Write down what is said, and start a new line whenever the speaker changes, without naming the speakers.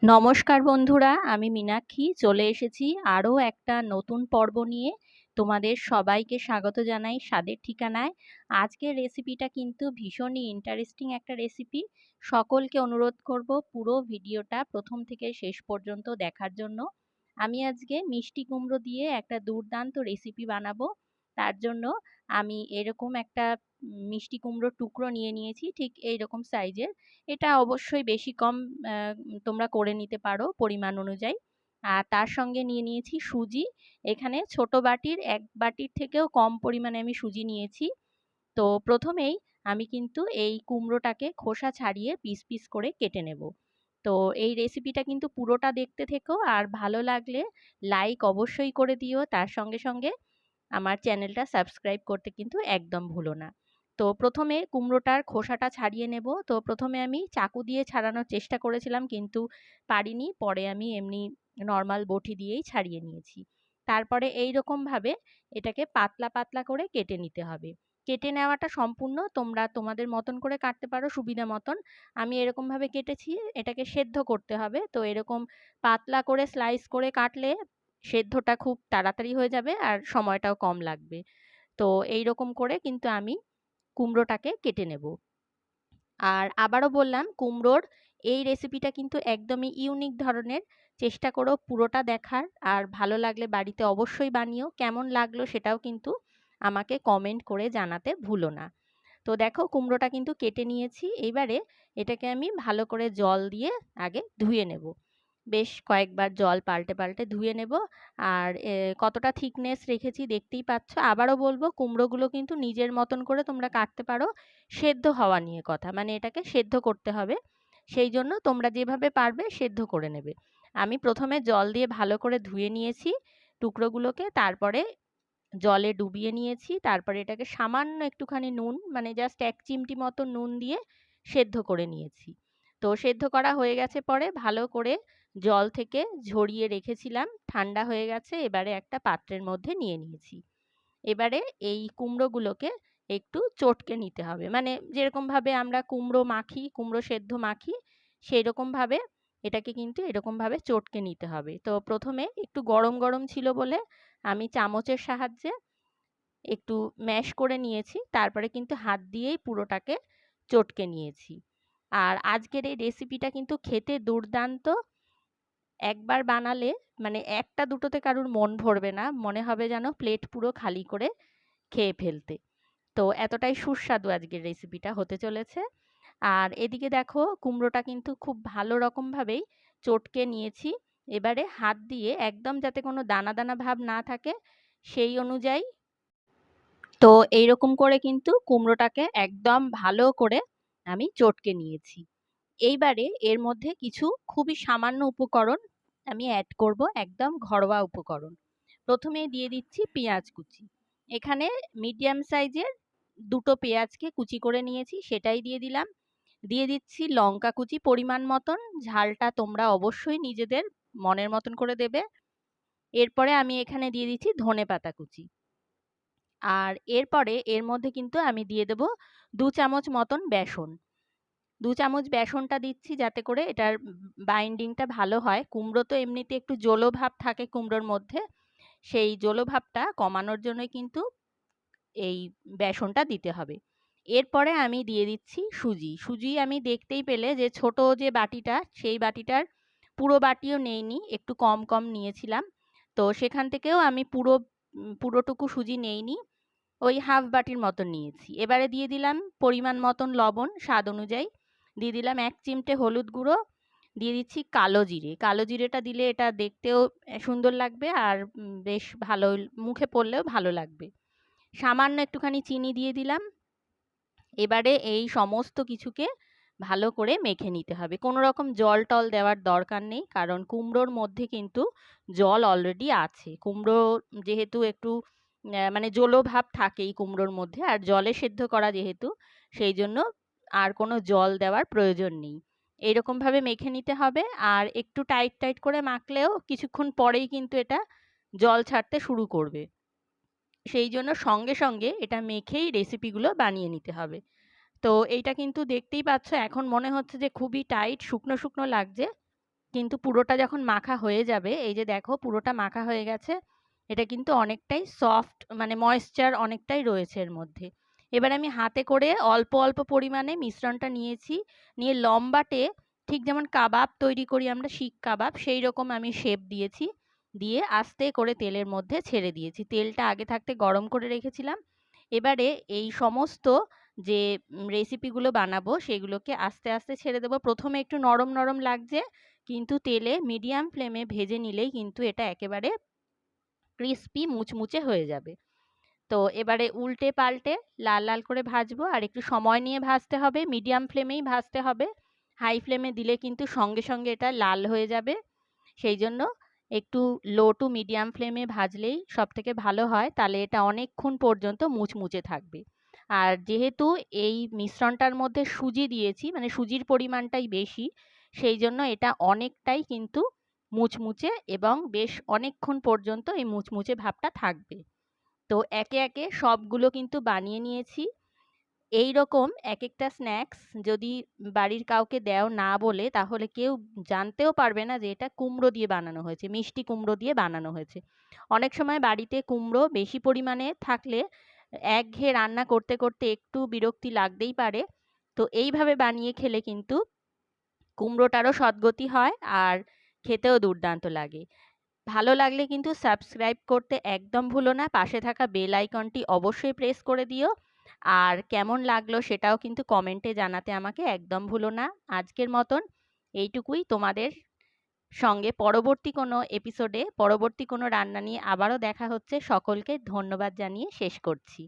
নমস্কার বন্ধুরা, আমি মীনাক্ষী চলে এসেছি আরও একটা নতুন পর্ব নিয়ে। তোমাদের সবাইকে স্বাগত জানাই স্বাদের ঠিকানায়। আজকের রেসিপিটা কিন্তু ভীষণই ইন্টারেস্টিং একটা রেসিপি। সকলকে অনুরোধ করব পুরো ভিডিওটা প্রথম থেকে শেষ পর্যন্ত দেখার জন্য। আমি আজকে মিষ্টি কুমড়ো দিয়ে একটা দুর্দান্ত রেসিপি বানাবো। তার জন্য আমি এরকম একটা মিষ্টি কুমড়োর টুকরো নিয়ে নিয়েছি, ঠিক এইরকম সাইজের। এটা অবশ্যই বেশি কম তোমরা করে নিতে পারো পরিমাণ অনুযায়ী। আর তার সঙ্গে নিয়ে নিয়েছি সুজি। এখানে ছোট বাটির 1 বাটির থেকেও কম পরিমাণে আমি সুজি নিয়েছি। তো প্রথমেই আমি কিন্তু এই কুমড়োটাকে খোসা ছাড়িয়ে পিস পিস করে কেটে নেব। তো এই রেসিপিটা কিন্তু পুরোটা দেখতে থেকো, আর ভালো লাগলে লাইক অবশ্যই করে দিও। তার সঙ্গে সঙ্গে আমার চ্যানেলটা সাবস্ক্রাইব করতে কিন্তু একদম ভুলো না। তো প্রথমে কুমড়োটার খোসাটা ছাড়িয়ে নেব। তো প্রথমে আমি চাকু দিয়ে ছাড়ানোর চেষ্টা করেছিলাম, কিন্তু পারিনি। পরে আমি এমনি নর্মাল বটি দিয়েই ছাড়িয়ে নিয়েছি। তারপরে এই রকমভাবে এটাকে পাতলা পাতলা করে কেটে নিতে হবে। কেটে নেওয়াটা সম্পূর্ণ তোমরা তোমাদের মতন করে কাটতে পারো, সুবিধা মতন। আমি এরকমভাবে কেটেছি। এটাকে সেদ্ধ করতে হবে। তো এরকম পাতলা করে স্লাইস করে কাটলে সেদ্ধটা খুব তাড়াতাড়ি হয়ে যাবে আর সময়টাও কম লাগবে। তো এই রকম করে কিন্তু আমি কুমড়োটাকে কেটে নেব। আর আবারও বললাম, কুমড়োর এই রেসিপিটা কিন্তু একদমই ইউনিক ধরনের। চেষ্টা করো পুরোটা দেখার, আর ভালো লাগলে বাড়িতে অবশ্যই বানিও। কেমন লাগলো সেটাও কিন্তু আমাকে কমেন্ট করে জানাতে ভুলো না। তো দেখো, কুমড়োটা কিন্তু কেটে নিয়েছি। এইবারে এটাকে আমি ভালো করে জল দিয়ে আগে ধুয়ে নেব। বেশ কয়েকবার জল পাল্টে পাল্টে ধুয়ে নেব। আর কতটা থিকনেস রেখেছি দেখতেই পাচ্ছ। আবারও বলবো, কুমড়োগুলো কিন্তু নিজের মতন করে তোমরা কাটতে পারো। সেদ্ধ হওয়া নিয়ে কথা, মানে এটাকে সেদ্ধ করতে হবে। সেই জন্য তোমরা যেভাবে পারবে সেদ্ধ করে নেবে। আমি প্রথমে জল দিয়ে ভালো করে ধুয়ে নিয়েছি টুকরোগুলোকে, তারপরে জলে ডুবিয়ে নিয়েছি। তারপরে এটাকে সামান্য একটুখানি নুন, মানে জাস্ট 1 চিমটি মতো নুন দিয়ে সেদ্ধ করে নিয়েছি। তো সেদ্ধ করা হয়ে গেছে, পরে ভালো করে জল থেকে ঝরিয়ে রেখেছিলাম, ঠান্ডা হয়ে গেছে। এবারে একটা পাত্রের মধ্যে নিয়ে নিয়েছি। এবারে এই কুমড়োগুলোকে একটু চটকে নিতে হবে, মানে যেরকমভাবে আমরা কুমড়ো মাখি, কুমড়ো সেদ্ধ মাখি, সেই রকমভাবে এটাকে কিন্তু এরকমভাবে চটকে নিতে হবে। তো প্রথমে একটু গরম গরম ছিল বলে আমি চামচের সাহায্যে একটু ম্যাশ করে নিয়েছি। তারপরে কিন্তু হাত দিয়েই পুরোটাকে চটকে নিয়েছি। আর আজকের এই রেসিপিটা কিন্তু খেতে দুর্দান্ত। একবার বানালে মানে একটা দুটোতে কারুর মন ভরবে না, মনে হবে যেন প্লেট পুরো খালি করে খেয়ে ফেলতে। তো এতটাই সুস্বাদু আজকের রেসিপিটা হতে চলেছে। আর এদিকে দেখো, কুমড়োটা কিন্তু খুব ভালো রকমভাবেই চটকে নিয়েছি। এবারে হাত দিয়ে একদম যাতে কোনো দানা দানা ভাব না থাকে সেই অনুযায়ী, তো এইরকম করে কিন্তু কুমড়োটাকে একদম ভালো করে আমি চটকে নিয়েছি। এইবারে এর মধ্যে কিছু খুবই সামান্য উপকরণ আমি অ্যাড করব, একদম ঘরোয়া উপকরণ। প্রথমেই দিয়ে দিচ্ছি পেঁয়াজ কুচি। এখানে মিডিয়াম সাইজের 2টো পেঁয়াজকে কুচি করে নিয়েছি, সেটাই দিয়ে দিলাম। দিয়ে দিচ্ছি লঙ্কা কুচি পরিমাণ মতন, ঝালটা তোমরা অবশ্যই নিজেদের মনের মতন করে দেবে। এরপরে আমি এখানে দিয়ে দিচ্ছি ধনেপাতা কুচি। আর এরপরে এর মধ্যে কিন্তু আমি দিয়ে দেব 2 চামচ মতন বেসন। 2 চামচ বেসনটা দিচ্ছি যাতে করে এটার বাইন্ডিংটা ভালো হয়। কুমড়ো তো এমনিতে একটু জলো ভাব থাকে কুমড়োর মধ্যে, সেই জলো ভাবটা কমানোর জন্যই কিন্তু এই বেসনটা দিতে হবে। এরপরে আমি দিয়ে দিচ্ছি সুজি। সুজি আমি দেখতেই পেলে যে ছোট যে বাটিটা, সেই বাটিটার পুরো বাটিও নেইনি, একটু কম কম নিয়েছিলাম। তো সেখান থেকেও আমি পুরোটুকু সুজি নেইনি, ওই হাফ বাটির মতন নিয়েছি। এবারে দিয়ে দিলাম পরিমাণ মতন লবণ স্বাদ অনুযায়ী। দিয়ে দিলাম 1 চিমটে হলুদ গুঁড়ো। দিয়ে দিচ্ছি কালো জিরে। কালো জিরেটা দিলে এটা দেখতেও সুন্দর লাগবে, আর বেশ ভালো, মুখে পড়লেও ভালো লাগবে। সামান্য একটুখানি চিনি দিয়ে দিলাম। এবারে এই সমস্ত কিছুকে ভালো করে মেখে নিতে হবে। কোনো রকম জল টল দেওয়ার দরকার নেই, কারণ কুমড়োর মধ্যে কিন্তু জল অলরেডি আছে। কুমড়ো যেহেতু একটু মানে জলো ভাব থাকেই কুমড়োর মধ্যে, আর জলে সেদ্ধ করা যেহেতু, সেই জন্য আর কোনো জল দেওয়ার প্রয়োজন নেই। এইরকমভাবে মেখে নিতে হবে। আর একটু টাইট টাইট করে মাখলেও কিছুক্ষণ পরেই কিন্তু এটা জল ছাড়তে শুরু করবে। সেই জন্য সঙ্গে সঙ্গে এটা মেখেই রেসিপিগুলো বানিয়ে নিতে হবে। তো এইটা কিন্তু দেখতেই পাচ্ছ, এখন মনে হচ্ছে যে খুবই টাইট, শুকনো শুকনো লাগছে, কিন্তু পুরোটা যখন মাখা হয়ে যাবে, এই যে দেখো পুরোটা মাখা হয়ে গেছে, এটা কিন্তু অনেকটাই সফট, মানে ময়েশ্চার অনেকটাই রয়েছে এর মধ্যে। এবার আমি হাতে করে অল্প অল্প পরিমাণে মিশ্রণটা নিয়েছি, নিয়ে লম্বাটে ঠিক যেমন কাবাব তৈরি করি আমরা শিক কাবাব, সেই রকম আমি শেপ দিয়েছি, দিয়ে আস্তে করে তেলের মধ্যে ছেড়ে দিয়েছি। তেলটা আগে থাকতে গরম করে রেখেছিলাম। এবারে এই সমস্ত যে রেসিপিগুলো বানাবো সেগুলোকে আস্তে আস্তে ছেড়ে দেবো। প্রথমে একটু নরম নরম লাগছে, কিন্তু তেলে মিডিয়াম ফ্লেমে ভেজে নিলেই কিন্তু এটা একেবারে ক্রিস্পি মুচমুচে হয়ে যাবে। তো এবারে উল্টে পাল্টে লাল লাল করে ভাজবো, আর একটু সময় নিয়ে ভাজতে হবে, মিডিয়াম ফ্লেমেই ভাজতে হবে। হাই ফ্লেমে দিলে কিন্তু সঙ্গে সঙ্গে এটা লাল হয়ে যাবে। সেই জন্য একটু লো টু মিডিয়াম ফ্লেমে ভাজলেই সব থেকে ভালো হয়, তাহলে এটা অনেকক্ষণ পর্যন্ত মুচমুচে থাকবে। আর যেহেতু এই মিশ্রণটার মধ্যে সুজি দিয়েছি, মানে সুজির পরিমাণটাই বেশি, সেই জন্য এটা অনেকটাই কিন্তু মুচমুচে এবং বেশ অনেকক্ষণ পর্যন্ত এই মুচমুচে ভাবটা থাকবে। তো একে একে সবগুলো কিন্তু বানিয়ে নিয়েছি। এই রকম এক একটা স্ন্যাক্স যদি বাড়ির কাউকে দেও না বলে, তাহলে কেউ জানতেও পারবে না যে এটা কুমড়ো দিয়ে বানানো হয়েছে, মিষ্টি কুমড়ো দিয়ে বানানো হয়েছে। অনেক সময় বাড়িতে কুমড়ো বেশি পরিমাণে থাকলে একঘেয়ে রান্না করতে করতে একটু বিরক্তি লাগতেই পারে। তো এইভাবে বানিয়ে খেলে কিন্তু কুমড়োটারও সদ্গতি হয়, আর খেতেও দুর্দান্ত লাগে। ভালো লাগলে কিন্তু সাবস্ক্রাইব করতে একদম ভুলো না, পাশে থাকা বেল আইকনটি অবশ্যই প্রেস করে দিও। আর কেমন লাগলো সেটাও কিন্তু কমেন্টে জানাতে আমাকে একদম ভুলো না। আজকের মতন এইটুকুই। তোমাদের সঙ্গে পরবর্তী কোনো এপিসোডে পরবর্তী কোনো রান্না নিয়ে আবারও দেখা হচ্ছে। সকলকে ধন্যবাদ জানিয়ে শেষ করছি।